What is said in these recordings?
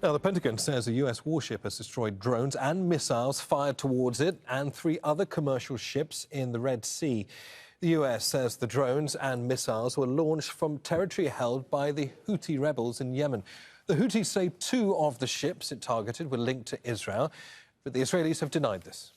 Now, the Pentagon says a U.S. warship has destroyed drones and missiles fired towards it and 3 other commercial ships in the Red Sea. The U.S. says the drones and missiles were launched from territory held by the Houthi rebels in Yemen. The Houthis say 2 of the ships it targeted were linked to Israel, but the Israelis have denied this.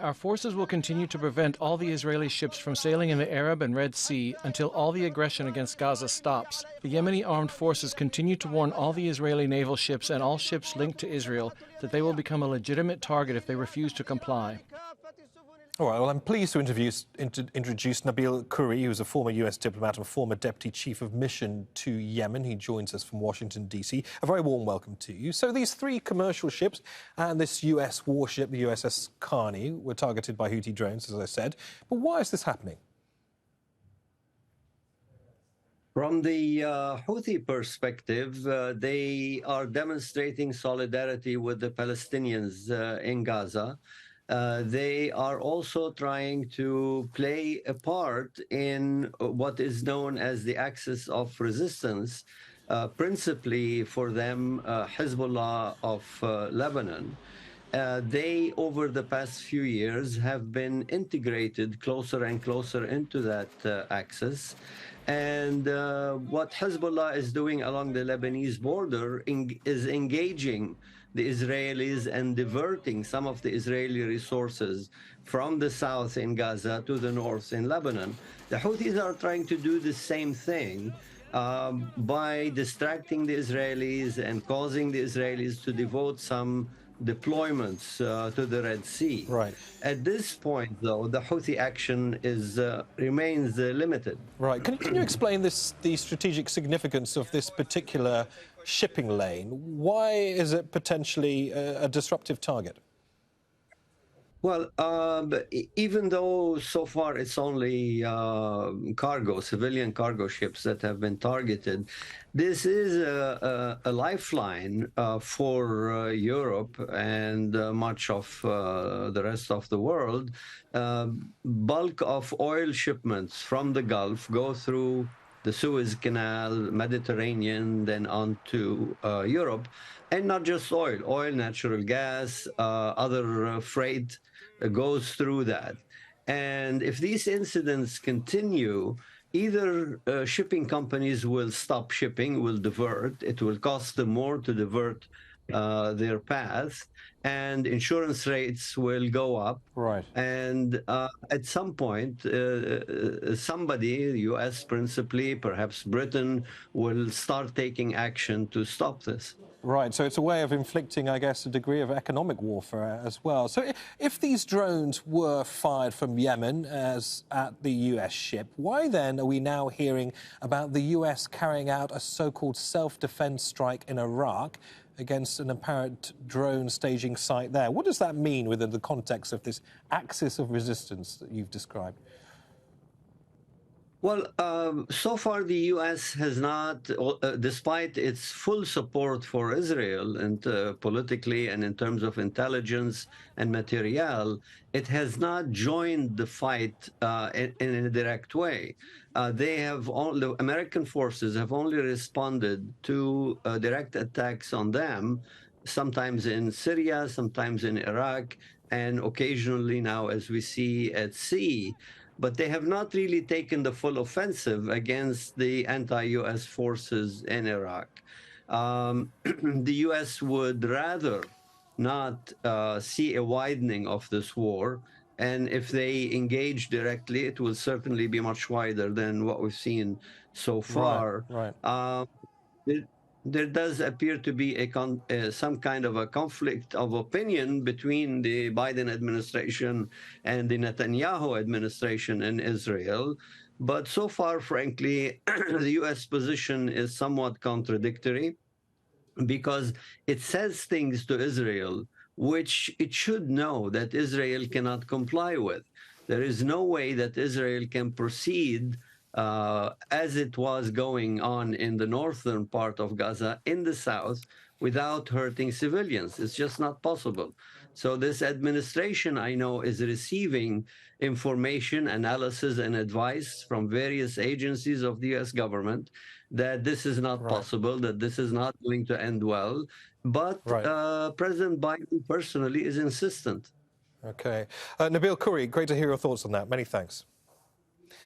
Our forces will continue to prevent all the Israeli ships from sailing in the Arab and Red Sea until all the aggression against Gaza stops. The Yemeni armed forces continue to warn all the Israeli naval ships and all ships linked to Israel that they will become a legitimate target if they refuse to comply. All right, well, I'm pleased to introduce Nabeel Khoury, who's a former U.S. diplomat and former deputy chief of mission to Yemen. He joins us from Washington, D.C. A very warm welcome to you. So these 3 commercial ships and this U.S. warship, the USS Carney, were targeted by Houthi drones, as I said. But why is this happening? From the Houthi perspective, they are demonstrating solidarity with the Palestinians in Gaza. They are also trying to play a part in what is known as the axis of resistance, principally for them, Hezbollah of Lebanon. They, over the past few years, have been integrated closer and closer into that axis. And what Hezbollah is doing along the Lebanese border is engaging the Israelis and diverting some of the Israeli resources from the south in Gaza to the north in Lebanon. The Houthis are trying to do the same thing by distracting the Israelis and causing the Israelis to devote some deployments to the Red Sea. Right. At this point, though, the Houthi action remains limited. Right. Can you explain the strategic significance of this particular shipping lane? Why is it potentially a disruptive target? Well, even though so far it's only civilian cargo ships that have been targeted, this is a lifeline for Europe and much of the rest of the world. Bulk of oil shipments from the Gulf go through the Suez Canal, Mediterranean, then on to Europe, and not just oil, natural gas, other freight goes through that. And if these incidents continue, either shipping companies will stop shipping, will divert, it will cost them more to divert their path, and insurance rates will go up. Right. And at some point, somebody, the U.S. principally, perhaps Britain, will start taking action to stop this. Right, so it's a way of inflicting, I guess, a degree of economic warfare as well. So if these drones were fired from Yemen as at the U.S. ship, why then are we now hearing about the U.S. carrying out a so-called self-defense strike in Iraq against an apparent drone staging site there? What does that mean within the context of this axis of resistance that you've described? Well, so far the U.S. has not, despite its full support for Israel and politically and in terms of intelligence and material, it has not joined the fight in a direct way. The American forces have only responded to direct attacks on them, sometimes in Syria, sometimes in Iraq, and occasionally now, as we see, at sea. But they have not really taken the full offensive against the anti-U.S. forces in Iraq. The U.S. would rather not see a widening of this war, and if they engage directly, it will certainly be much wider than what we've seen so far. Right. There does appear to be some kind of a conflict of opinion between the Biden administration and the Netanyahu administration in Israel. But so far, frankly, the U.S. position is somewhat contradictory because it says things to Israel which it should know that Israel cannot comply with. There is no way that Israel can proceed as it was going on in the northern part of Gaza, in the south, without hurting civilians. It's just not possible. So this administration, I know, is receiving information, analysis, and advice from various agencies of the U.S. government that this is not possible, that this is not going to end well. But President Biden personally is insistent. Okay. Nabeel Khoury, great to hear your thoughts on that. Many thanks.